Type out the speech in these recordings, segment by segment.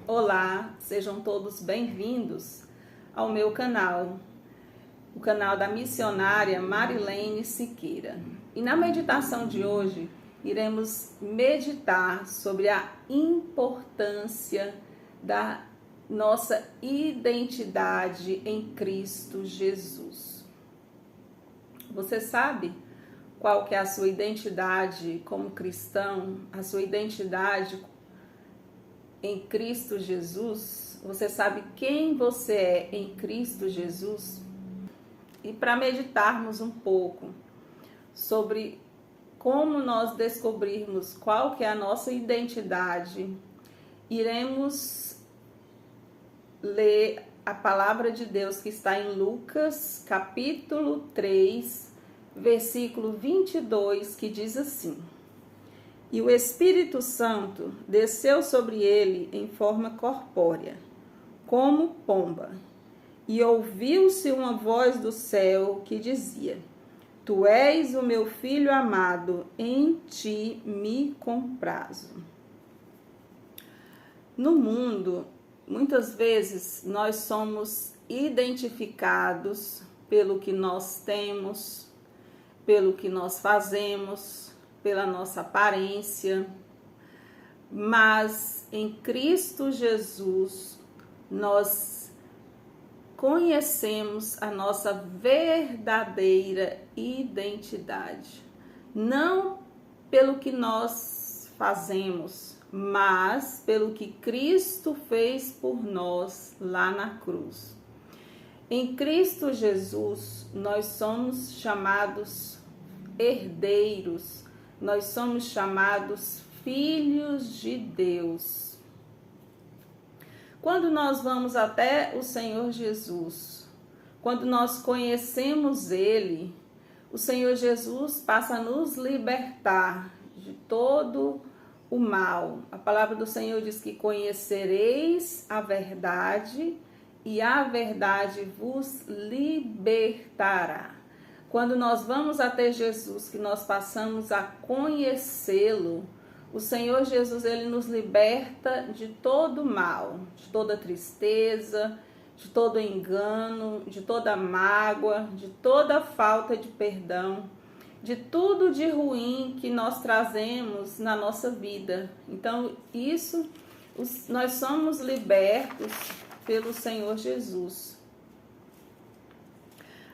Olá, sejam todos bem-vindos ao meu canal, o canal da missionária Marilene Siqueira. E na meditação de hoje, iremos meditar sobre a importância da nossa identidade em Cristo Jesus. Você sabe qual que é a sua identidade como cristão, a sua identidade em Cristo Jesus? Você sabe quem você é em Cristo Jesus? E para meditarmos um pouco sobre como nós descobrirmos qual que é a nossa identidade, iremos ler a palavra de Deus que está em Lucas, capítulo 3, versículo 22, que diz assim: E o Espírito Santo desceu sobre ele em forma corpórea, como pomba, e ouviu-se uma voz do céu que dizia: Tu és o meu filho amado, em ti me comprazo. No mundo, muitas vezes nós somos identificados pelo que nós temos, pelo que nós fazemos, pela nossa aparência, mas em Cristo Jesus nós conhecemos a nossa verdadeira identidade, não pelo que nós fazemos, mas pelo que Cristo fez por nós lá na cruz. Em Cristo Jesus nós somos chamados herdeiros, nós somos chamados filhos de Deus. Quando nós vamos até o Senhor Jesus, quando nós conhecemos Ele, o Senhor Jesus passa a nos libertar de todo o mal. A palavra do Senhor diz que conhecereis a verdade e a verdade vos libertará. Quando nós vamos até Jesus, que nós passamos a conhecê-lo, o Senhor Jesus, ele nos liberta de todo mal, de toda tristeza, de todo engano, de toda mágoa, de toda falta de perdão, de tudo de ruim que nós trazemos na nossa vida. Então, nós somos libertos pelo Senhor Jesus.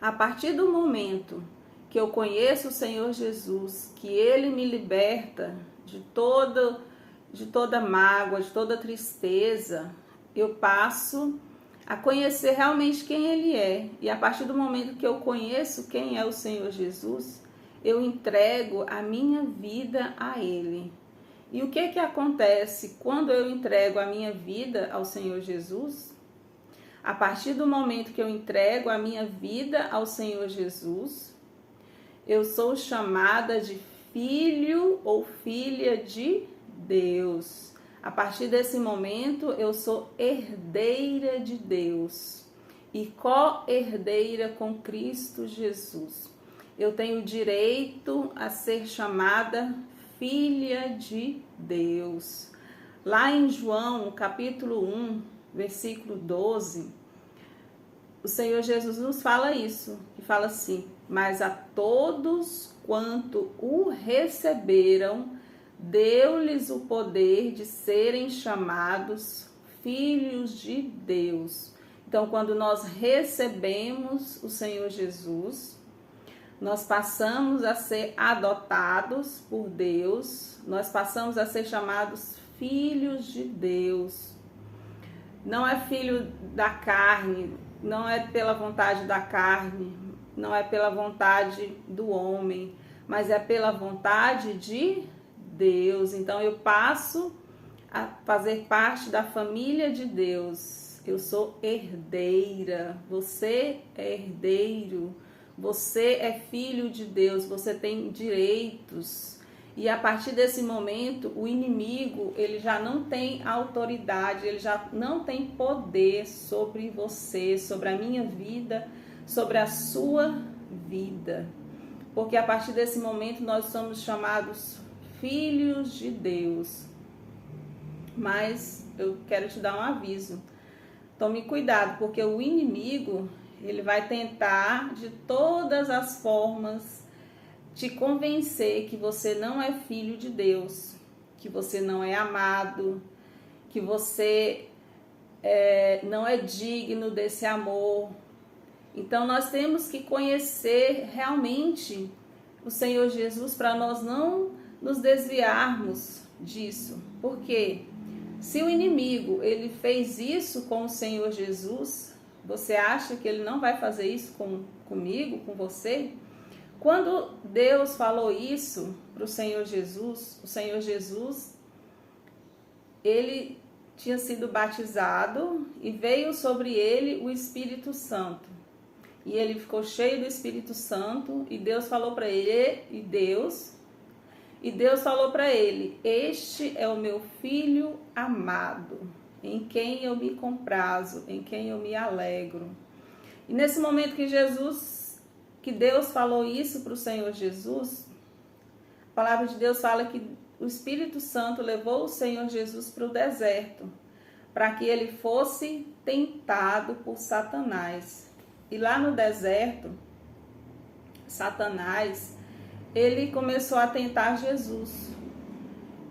A partir do momento que eu conheço o Senhor Jesus, que Ele me liberta de toda mágoa, de toda tristeza, eu passo a conhecer realmente quem Ele é. E a partir do momento que eu conheço quem é o Senhor Jesus, eu entrego a minha vida a Ele. E o que acontece quando eu entrego a minha vida ao Senhor Jesus? A partir do momento que eu entrego a minha vida ao Senhor Jesus, eu sou chamada de filho ou filha de Deus. A partir desse momento, eu sou herdeira de Deus e co-herdeira com Cristo Jesus. Eu tenho direito a ser chamada filha de Deus. Lá em João, capítulo 1, versículo 12, o Senhor Jesus nos fala isso, que fala assim: mas a todos quanto o receberam, deu-lhes o poder de serem chamados filhos de Deus. Então, quando nós recebemos o Senhor Jesus, nós passamos a ser adotados por Deus, nós passamos a ser chamados filhos de Deus. Não é filho da carne, não é pela vontade da carne, não é pela vontade do homem, mas é pela vontade de Deus. Então eu passo a fazer parte da família de Deus. Eu sou herdeira, você é herdeiro, você é filho de Deus, você tem direitos. E a partir desse momento, o inimigo, ele já não tem autoridade, ele já não tem poder sobre você, sobre a minha vida, sobre a sua vida. Porque a partir desse momento nós somos chamados filhos de Deus. mas eu quero te dar um aviso. Tome cuidado, porque o inimigo, ele vai tentar de todas as formas te convencer que você não é filho de Deus, que você não é amado, que você não é digno desse amor. Então nós temos que conhecer realmente o Senhor Jesus para nós não nos desviarmos disso. Porque se o inimigo ele fez isso com o Senhor Jesus, você acha que ele não vai fazer isso comigo, com você? Quando Deus falou isso para o Senhor Jesus, ele tinha sido batizado e veio sobre ele o Espírito Santo. E ele ficou cheio do Espírito Santo e Deus falou para ele, Deus falou para ele: este é o meu filho amado, em quem eu me comprazo, em quem eu me alegro. E nesse momento que Deus falou isso para o Senhor Jesus, a palavra de Deus fala que o Espírito Santo levou o Senhor Jesus para o deserto, para que ele fosse tentado por Satanás. E lá no deserto, Satanás, ele começou a tentar Jesus.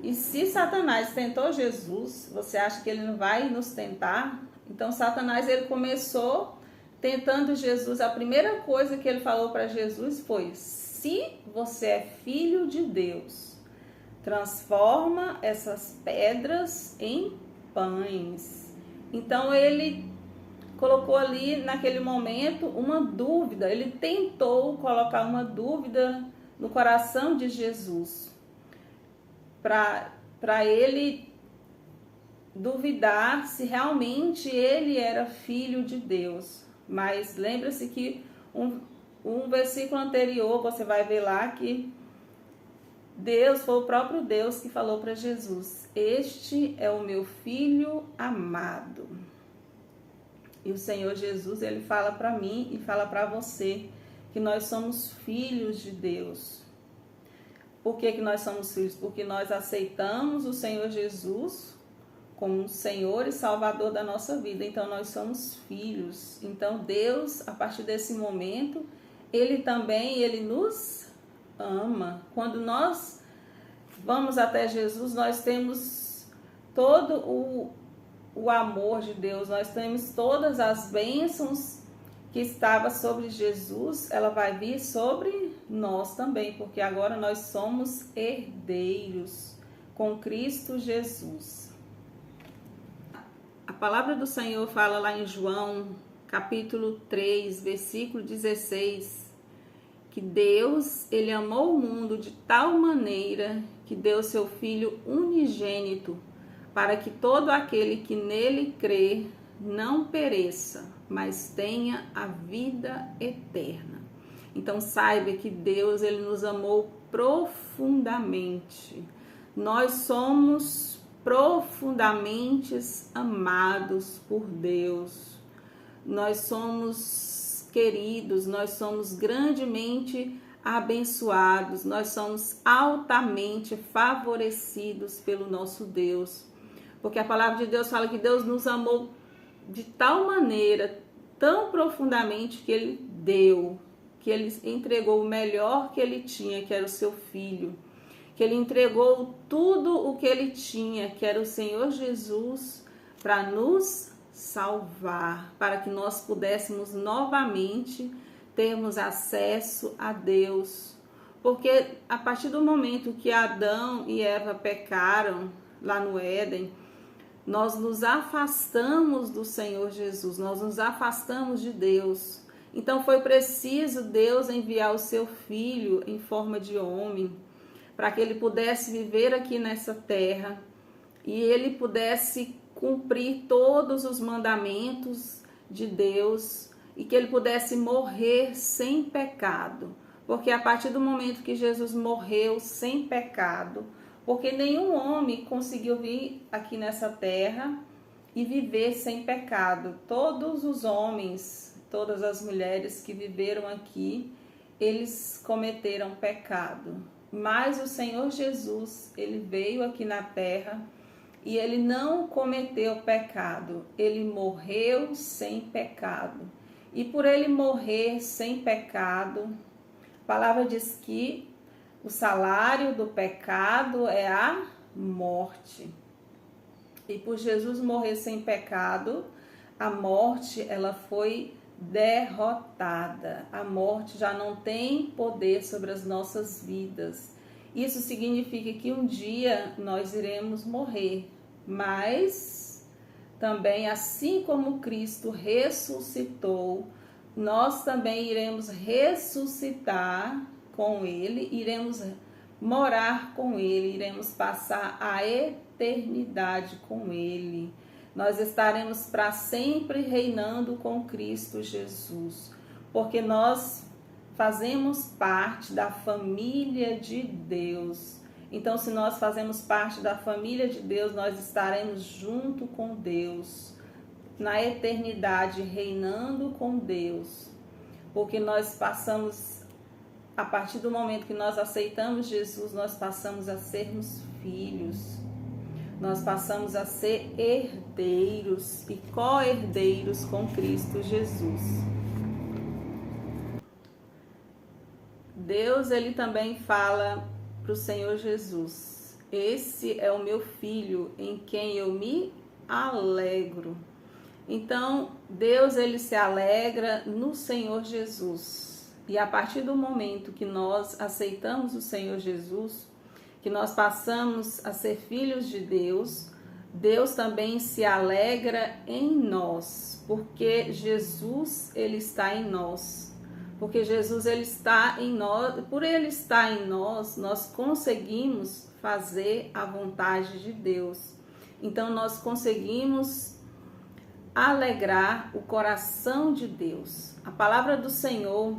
E se Satanás tentou Jesus, você acha que ele não vai nos tentar? Então Satanás, ele começou tentando Jesus. A primeira coisa que ele falou para Jesus foi: se você é filho de Deus, transforma essas pedras em pães. Então ele colocou ali naquele momento uma dúvida, ele tentou colocar uma dúvida no coração de Jesus, para ele duvidar se realmente ele era filho de Deus. Mas lembre-se que um versículo anterior, você vai ver lá que Deus, foi o próprio Deus que falou para Jesus: este é o meu filho amado. E o Senhor Jesus, ele fala para mim e fala para você que nós somos filhos de Deus. Por que nós somos filhos? Porque nós aceitamos o Senhor Jesus como Senhor e Salvador da nossa vida. Então nós somos filhos. Então Deus, a partir desse momento, ele nos ama. Quando nós vamos até Jesus, nós temos todo o amor de Deus, nós temos todas as bênçãos que estava sobre Jesus, ela vai vir sobre nós também, porque agora nós somos herdeiros com Cristo Jesus. A palavra do Senhor fala lá em João, capítulo 3, versículo 16, que Deus, ele amou o mundo de tal maneira que deu seu Filho unigênito, para que todo aquele que nele crê não pereça, mas tenha a vida eterna. Então saiba que Deus, ele nos amou profundamente. Nós somos profundamente amados por Deus. Nós somos queridos, nós somos grandemente abençoados, nós somos altamente favorecidos pelo nosso Deus. Porque a palavra de Deus fala que Deus nos amou de tal maneira, tão profundamente, que ele deu, que ele entregou o melhor que ele tinha, que era o seu Filho, que ele entregou tudo o que ele tinha, que era o Senhor Jesus, para nos salvar, para que nós pudéssemos novamente termos acesso a Deus. Porque a partir do momento que Adão e Eva pecaram lá no Éden, nós nos afastamos do Senhor Jesus, nós nos afastamos de Deus. Então foi preciso Deus enviar o seu Filho em forma de homem, para que ele pudesse viver aqui nessa terra e ele pudesse cumprir todos os mandamentos de Deus e que ele pudesse morrer sem pecado. Porque a partir do momento que Jesus morreu sem pecado, porque nenhum homem conseguiu vir aqui nessa terra e viver sem pecado. Todos os homens, todas as mulheres que viveram aqui, eles cometeram pecado. Mas o Senhor Jesus, ele veio aqui na terra e ele não cometeu pecado, ele morreu sem pecado. E por ele morrer sem pecado, a palavra diz que o salário do pecado é a morte. E por Jesus morrer sem pecado, a morte ela foi derrotada. A morte já não tem poder sobre as nossas vidas. Isso significa que um dia nós iremos morrer, mas também, assim como Cristo ressuscitou, nós também iremos ressuscitar com Ele, iremos morar com Ele, iremos passar a eternidade com Ele. Nós estaremos para sempre reinando com Cristo Jesus, porque nós fazemos parte da família de Deus. Então, se nós fazemos parte da família de Deus, nós estaremos junto com Deus, na eternidade, reinando com Deus. Porque nós passamos, a partir do momento que nós aceitamos Jesus, nós passamos a sermos filhos. Nós passamos a ser herdeiros e co-herdeiros com Cristo Jesus. Deus, ele também fala para o Senhor Jesus: esse é o meu filho em quem eu me alegro. Então, Deus, ele se alegra no Senhor Jesus. E a partir do momento que nós aceitamos o Senhor Jesus, que nós passamos a ser filhos de Deus, Deus também se alegra em nós, porque Jesus, ele está em nós. Porque Jesus, ele está em nós, por ele estar em nós, nós conseguimos fazer a vontade de Deus. Então, nós conseguimos alegrar o coração de Deus. A palavra do Senhor,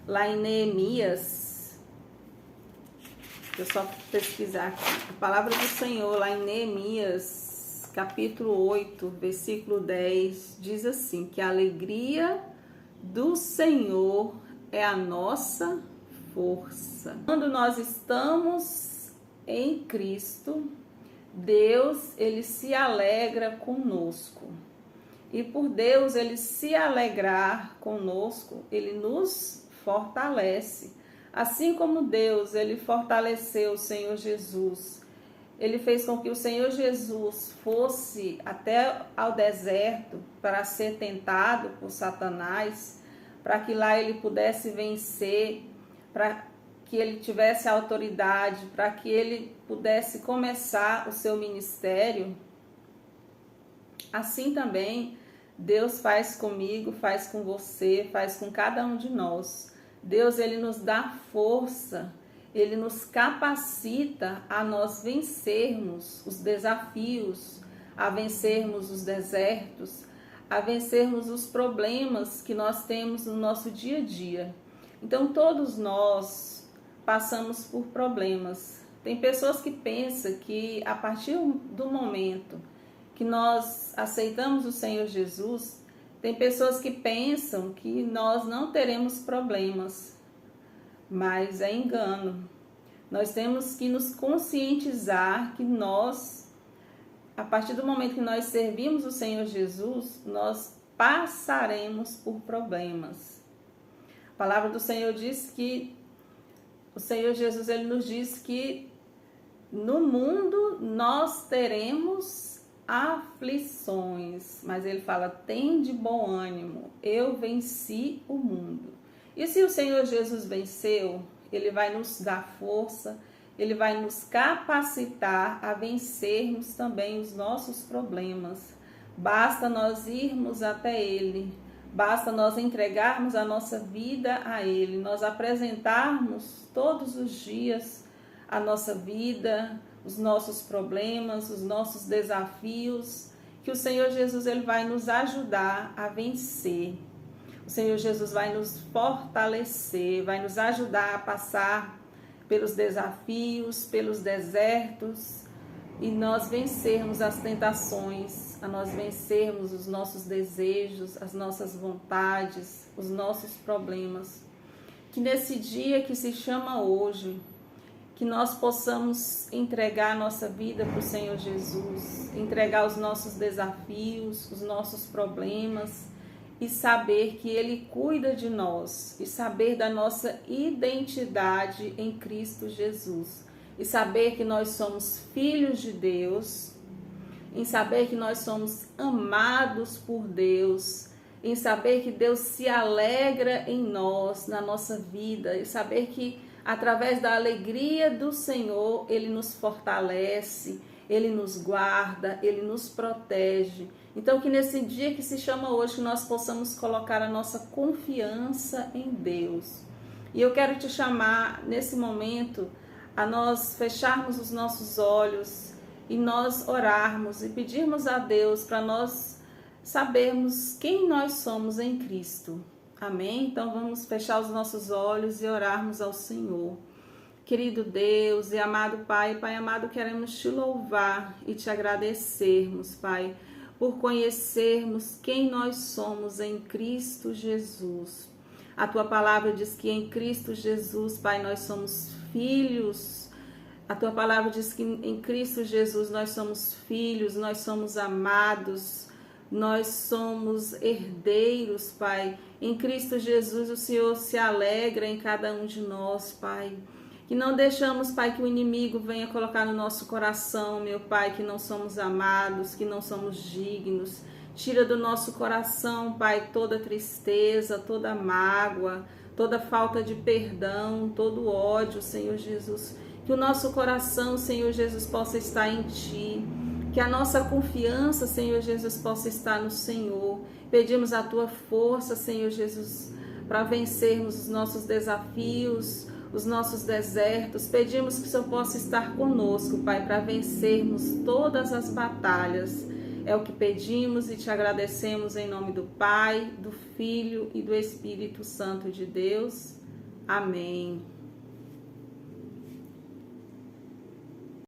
lá em Neemias, deixa eu só pesquisar aqui. A palavra do Senhor, lá em Neemias, capítulo 8, versículo 10, diz assim, que a alegria do Senhor é a nossa força. Quando nós estamos em Cristo, Deus, ele se alegra conosco. E por Deus, ele se alegrar conosco, ele nos fortalece. Assim como Deus, ele fortaleceu o Senhor Jesus. Ele fez com que o Senhor Jesus fosse até ao deserto para ser tentado por Satanás, para que lá ele pudesse vencer, para que ele tivesse autoridade, para que ele pudesse começar o seu ministério. Assim também Deus faz comigo, faz com você, faz com cada um de nós. Deus, ele nos dá força, ele nos capacita a nós vencermos os desafios, a vencermos os desertos, a vencermos os problemas que nós temos no nosso dia a dia. Então, todos nós passamos por problemas. Tem pessoas que pensam que a partir do momento que nós aceitamos o Senhor Jesus, tem pessoas que pensam que nós não teremos problemas, mas é engano. Nós temos que nos conscientizar que nós, a partir do momento que nós servimos o Senhor Jesus, nós passaremos por problemas. A palavra do Senhor diz que, o Senhor Jesus, ele nos diz que no mundo nós teremos aflições, mas ele fala, tem de bom ânimo, eu venci o mundo. E se o Senhor Jesus venceu, ele vai nos dar força, ele vai nos capacitar a vencermos também os nossos problemas. Basta nós irmos até ele, basta nós entregarmos a nossa vida a ele, nós apresentarmos todos os dias a nossa vida, os nossos problemas, os nossos desafios, que o Senhor Jesus, ele vai nos ajudar a vencer. O Senhor Jesus vai nos fortalecer, vai nos ajudar a passar pelos desafios, pelos desertos, e nós vencermos as tentações, a nós vencermos os nossos desejos, as nossas vontades, os nossos problemas. Que nesse dia que se chama hoje, que nós possamos entregar a nossa vida para o Senhor Jesus, entregar os nossos desafios, os nossos problemas e saber que Ele cuida de nós e saber da nossa identidade em Cristo Jesus e saber que nós somos filhos de Deus, em saber que nós somos amados por Deus, em saber que Deus se alegra em nós, na nossa vida, e saber que através da alegria do Senhor, Ele nos fortalece, Ele nos guarda, Ele nos protege. Então que nesse dia que se chama hoje, nós possamos colocar a nossa confiança em Deus. E eu quero te chamar nesse momento a nós fecharmos os nossos olhos e nós orarmos e pedirmos a Deus para nós sabermos quem nós somos em Cristo. Amém? Então vamos fechar os nossos olhos e orarmos ao Senhor. Querido Deus e amado Pai, Pai amado, queremos te louvar e te agradecermos, Pai, por conhecermos quem nós somos em Cristo Jesus. A tua palavra diz que em Cristo Jesus, Pai, nós somos filhos. A tua palavra diz que em Cristo Jesus nós somos filhos, nós somos amados, nós somos herdeiros, Pai. Em Cristo Jesus o Senhor se alegra em cada um de nós, Pai. Que não deixamos, Pai, que o inimigo venha colocar no nosso coração, meu Pai, que não somos amados, que não somos dignos. Tira do nosso coração, Pai, toda tristeza, toda mágoa, toda falta de perdão, todo ódio, Senhor Jesus. Que o nosso coração, Senhor Jesus, possa estar em Ti. Que a nossa confiança, Senhor Jesus, possa estar no Senhor. Pedimos a Tua força, Senhor Jesus, para vencermos os nossos desafios, os nossos desertos. Pedimos que o Senhor possa estar conosco, Pai, para vencermos todas as batalhas. É o que pedimos e te agradecemos em nome do Pai, do Filho e do Espírito Santo de Deus. Amém.